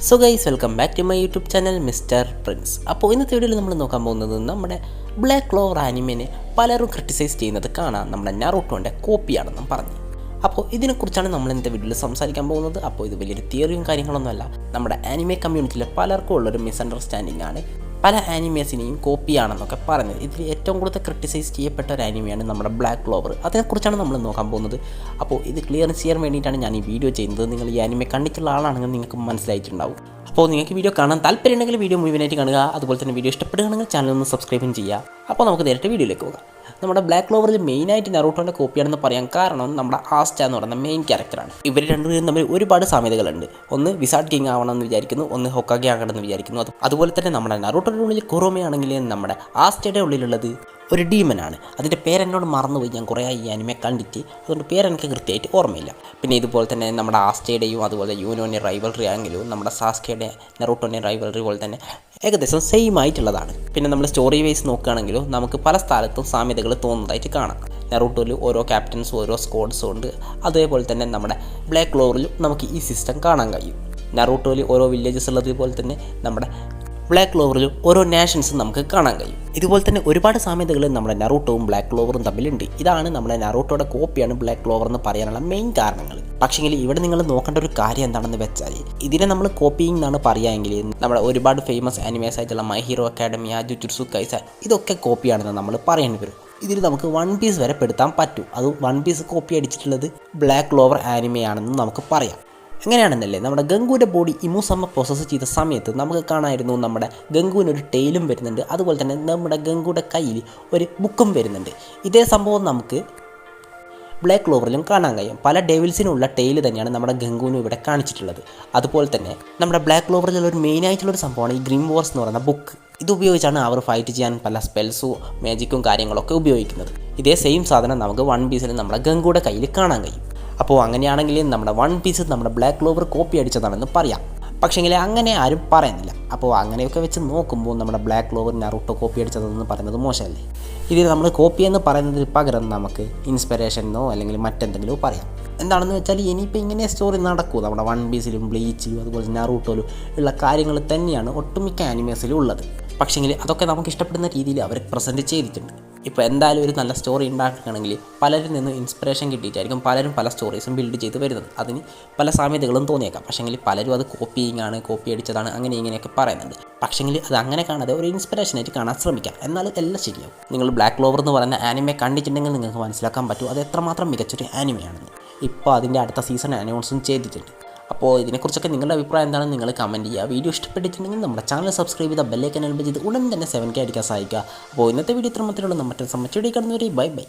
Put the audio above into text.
So guys, welcome back to my YouTube channel mister Prince. അപ്പോൾ ഇന്നത്തെ വീഡിയോയിൽ നമ്മൾ നോക്കാൻ പോകുന്നത് നമ്മുടെ ബ്ലാക്ക് ക്ലോവർ ആനിമേനെ പലരും ക്രിട്ടിസൈസ് ചെയ്യുന്നത് കാണാം നമ്മുടെ നറൂട്ടോൻ്റെ കോപ്പിയാണെന്നും പറഞ്ഞു. അപ്പോൾ ഇതിനെക്കുറിച്ചാണ് നമ്മൾ ഇന്നത്തെ വീഡിയോയിൽ സംസാരിക്കാൻ പോകുന്നത്. അപ്പോൾ ഇത് വലിയൊരു തിയറിയും കാര്യങ്ങളൊന്നുമല്ല, നമ്മുടെ ആനിമേ കമ്മ്യൂണിറ്റിയിലെ പലർക്കും ഉള്ളൊരു മിസ്അണ്ടർസ്റ്റാൻഡിംഗ് ആണ് പല ആനിമേസിനെയും കോപ്പിയാണെന്നൊക്കെ പറഞ്ഞത്. ഇതിൽ ഏറ്റവും കൂടുതൽ ക്രിട്ടിസൈസ് ചെയ്യപ്പെട്ട ഒരു ആനിമയാണ് നമ്മുടെ ബ്ലാക്ക് ക്ലോവർ. അതിനെക്കുറിച്ചാണ് നമ്മൾ നോക്കാൻ പോകുന്നത്. അപ്പോൾ ഇത് ക്ലിയർ ചെയ്യാൻ വേണ്ടിയിട്ടാണ് ഞാൻ ഈ വീഡിയോ ചെയ്യുന്നത്. നിങ്ങൾ ഈ ആനിമേ കണ്ടിട്ടുള്ള ആളാണെങ്കിൽ നിങ്ങൾക്ക് മനസ്സിലായിട്ടുണ്ടാവും. അപ്പോൾ നിങ്ങൾക്ക് വീഡിയോ കാണാൻ താല്പര്യമുണ്ടെങ്കിൽ വീഡിയോ മുഴുവനായിട്ട് കാണുക. അതുപോലെ തന്നെ വീഡിയോ ഇഷ്ടപ്പെടുകയാണെങ്കിൽ ചാനൽ ഒന്ന് സബ്സ്ക്രൈബും ചെയ്യുക. അപ്പോൾ നമുക്ക് നേരിട്ട് വീഡിയോയിലേക്ക് പോകാം. നമ്മുടെ ബ്ലാക്ക് ക്ലോവറിൽ മെയിനായിട്ട് നറൂട്ടോൻ്റെ കോപ്പിയാണെന്ന് പറയാൻ കാരണം നമ്മുടെ ആസ്റ്റ എന്ന് പറയുന്ന മെയിൻ ക്യാരക്ടറാണ്. ഇവർ രണ്ടുപേരും തമ്മിൽ ഒരുപാട് സാമ്യതകളുണ്ട്. ഒന്ന് വിസാർഡ് കിങ് ആവണമെന്ന് വിചാരിക്കുന്നു, ഒന്ന് ഹൊക്കാഗെ ആകണമെന്ന് വിചാരിക്കുന്നു. അതുപോലെ തന്നെ നമ്മുടെ നറൂട്ടോയുടെ ഉള്ളിൽ കുറോമയാണെങ്കിൽ നമ്മുടെ ആസ്റ്റയുടെ ഉള്ളിലുള്ളത് ഒരു ഡീമനാണ്. അതിൻ്റെ പേരെന്നോട് മറന്നുപോയി, ഞാൻ കുറേ ഈ ആനിമെ കണ്ടിട്ട്, അതുകൊണ്ട് പേരെനിക്ക് കൃത്യമായിട്ട് ഓർമ്മയില്ല. പിന്നെ ഇതുപോലെ തന്നെ നമ്മുടെ ആസ്റ്റയുടെയും അതുപോലെ യൂനോൻ്റെ റൈവൽറി ആണെങ്കിലും നമ്മുടെ സാസ്കയുടെ നറൂട്ടോൻ്റെ റൈവൽറി പോലെ തന്നെ ഏകദേശം സെയിം ആയിട്ടുള്ളതാണ്. പിന്നെ നമ്മൾ സ്റ്റോറി വൈസ് നോക്കുകയാണെങ്കിലും നമുക്ക് പല സ്ഥലത്തും സാമ്യതകൾ തോന്നുന്നതായിട്ട് കാണാം. നറൂട്ടോയിൽ ഓരോ ക്യാപ്റ്റൻസും ഓരോ സ്ക്വാഡ്സും ഉണ്ട്. അതേപോലെ തന്നെ നമ്മുടെ ബ്ലാക്ക് ക്ലോവറിലും നമുക്ക് ഈ സിസ്റ്റം കാണാൻ കഴിയും. നറൂട്ടോയിൽ ഓരോ വില്ലേജസ് ഉള്ളതുപോലെ തന്നെ നമ്മുടെ ബ്ലാക്ക് ക്ലോവറിലും ഓരോ നാഷൻസും നമുക്ക് കാണാൻ കഴിയും. ഇതുപോലെ തന്നെ ഒരുപാട് സാമ്യതകൾ നമ്മുടെ നറൂട്ടോവും ബ്ലാക്ക് ക്ലോവറും തമ്മിലുണ്ട്. ഇതാണ് നമ്മുടെ നറൂട്ടോയുടെ കോപ്പിയാണ് ബ്ലാക്ക് ക്ലോവർ എന്ന് പറയാനുള്ള മെയിൻ കാരണങ്ങൾ. പക്ഷേങ്കിൽ ഇവിടെ നിങ്ങൾ നോക്കേണ്ട ഒരു കാര്യം എന്താണെന്ന് വെച്ചാൽ, ഇതിനെ നമ്മൾ കോപ്പിയിങ് എന്നാണ് പറയുകയെങ്കിൽ നമ്മുടെ ഒരുപാട് ഫേമസ് ആനിമേസ് ആയിട്ടുള്ള മൈ ഹീറോ അക്കാഡമിയ, ജുജുത്സു കൈസ, ഇതൊക്കെ കോപ്പിയാണെന്ന് നമ്മൾ പറയേണ്ടി വരും. ഇതിൽ നമുക്ക് വൺ പീസ് വരെ പെടുത്താൻ പറ്റും. അത് വൺ പീസ് കോപ്പി അടിച്ചിട്ടുള്ളത് ബ്ലാക്ക് ക്ലോവർ ആനിമയാണെന്ന് നമുക്ക് പറയാം. എങ്ങനെയാണെന്നല്ലേ, നമ്മുടെ ഗംഗുവിൻ്റെ ബോഡി ഇമുസമ്മ പ്രോസസ്സ് ചെയ്ത സമയത്ത് നമുക്ക് കാണാമായിരുന്നു നമ്മുടെ ഗംഗുവിന് ഒരു ടെയിലും വരുന്നുണ്ട്. അതുപോലെ തന്നെ നമ്മുടെ ഗംഗുയുടെ കയ്യിൽ ഒരു ബുക്കും വരുന്നുണ്ട്. ഇതേ സംഭവം നമുക്ക് ബ്ലാക്ക് ക്ലോവറിലും കാണാൻ കഴിയും. പല ഡെവിൽസിനുള്ള ടെയിൽ തന്നെയാണ് നമ്മുടെ ഗംഗുവിനും ഇവിടെ കാണിച്ചിട്ടുള്ളത്. അതുപോലെ തന്നെ നമ്മുടെ ബ്ലാക്ക് ക്ലോവറിലുള്ള ഒരു മെയിനായിട്ടുള്ളൊരു സംഭവമാണ് ഈ ഗ്രീം വാർസ് എന്ന് പറയുന്ന ബുക്ക്. ഇത് ഉപയോഗിച്ചാണ് അവർ ഫൈറ്റ് ചെയ്യാൻ പല സ്പെൽസും മാജിക്കും കാര്യങ്ങളൊക്കെ ഉപയോഗിക്കുന്നത്. ഇതേ സെയിം സാധനം നമുക്ക് വൺ പീസിൽ നമ്മുടെ ഗംഗുയുടെ കയ്യിൽ കാണാൻ കഴിയും. അപ്പോൾ അങ്ങനെയാണെങ്കിൽ നമ്മുടെ വൺ പീസ് നമ്മുടെ ബ്ലാക്ക് ക്ലോവർ കോപ്പി അടിച്ചതാണെന്ന് പറയാം. പക്ഷേങ്കിൽ അങ്ങനെ ആരും പറയുന്നില്ല. അപ്പോൾ അങ്ങനെയൊക്കെ വെച്ച് നോക്കുമ്പോൾ നമ്മുടെ ബ്ലാക്ക് ക്ലോവർ നറൂട്ടോ കോപ്പി അടിച്ചതെന്ന് പറയുന്നത് മോശമല്ലേ? ഇതിൽ നമ്മൾ കോപ്പി എന്ന് പറയുന്നതിന് പകരം നമുക്ക് ഇൻസ്പിറേഷനോ അല്ലെങ്കിൽ മറ്റെന്തെങ്കിലുമോ പറയാം. എന്താണെന്ന് വെച്ചാൽ ഇനിയിപ്പോൾ ഇങ്ങനെ സ്റ്റോറി നടക്കൂ. നമ്മുടെ വൺ പീസിലും ബ്ലീച്ചിലും അതുപോലെ നറൂട്ടോയിലും ഉള്ള കാര്യങ്ങൾ തന്നെയാണ് ഒട്ടുമിക്ക ആനിമേസിലും ഉള്ളത്. പക്ഷേങ്കിൽ അതൊക്കെ നമുക്ക് ഇഷ്ടപ്പെടുന്ന രീതിയിൽ അവർ പ്രസൻറ്റ് ചെയ്തിട്ടുണ്ട്. ഇപ്പോൾ എന്തായാലും ഒരു നല്ല സ്റ്റോറി ഉണ്ടാക്കുകയാണെങ്കിൽ പലരിൽ നിന്ന് ഇൻസ്പിറേഷൻ കിട്ടിയിട്ടായിരിക്കും പലരും പല സ്റ്റോറീസും ബിൽഡ് ചെയ്ത് വരുന്നത്. അതിന് പല സാമ്യതകളും തോന്നിയേക്കാം. പക്ഷേങ്കിൽ പലരും അത് കോപ്പിയിങ് ആണ്, കോപ്പി അടിച്ചതാണ്, അങ്ങനെ ഇങ്ങനെയൊക്കെ പറയുന്നുണ്ട്. പക്ഷേങ്കിൽ അത് അങ്ങനെ കാണാതെ ഒരു ഇൻസ്പിറേഷനായിട്ട് കാണാൻ ശ്രമിക്കാം. എന്നാൽ എല്ലാം ശരിയാവും. നിങ്ങൾ ബ്ലാക്ക് ക്ലോവർ എന്ന് പറയുന്ന ആനിമെ കണ്ടിട്ടുണ്ടെങ്കിൽ നിങ്ങൾക്ക് മനസ്സിലാക്കാൻ പറ്റും അത് എത്രമാത്രം മികച്ചൊരു ആനിമയാണെന്ന്. ഇപ്പോൾ അതിൻ്റെ അടുത്ത സീസൺ അനൗൺസും ചെയ്തിട്ടുണ്ട്. അപ്പോൾ ഇതിനെക്കുറിച്ചൊക്കെ നിങ്ങളുടെ അഭിപ്രായം എന്താണെന്ന് നിങ്ങൾ കമൻറ്റ് ചെയ്യുക. വീഡിയോ ഇഷ്ടപ്പെട്ടിട്ടുണ്ടെങ്കിൽ നമ്മുടെ ചാനൽ സബ്സ്ക്രൈബ് ചെയ്ത ബെല്ലൈക്കൻ എനേബിൾ ചെയ്ത് ഉടൻ തന്നെ 7K അടിക്കാൻ സഹായിക്കുക. അപ്പോൾ ഇന്നത്തെ വീഡിയോ ഇത്ര മാത്രമേ ഉള്ളൂ. മറ്റൊരു സമയത്ത് കാണുന്നവരെ ബൈ ബൈ.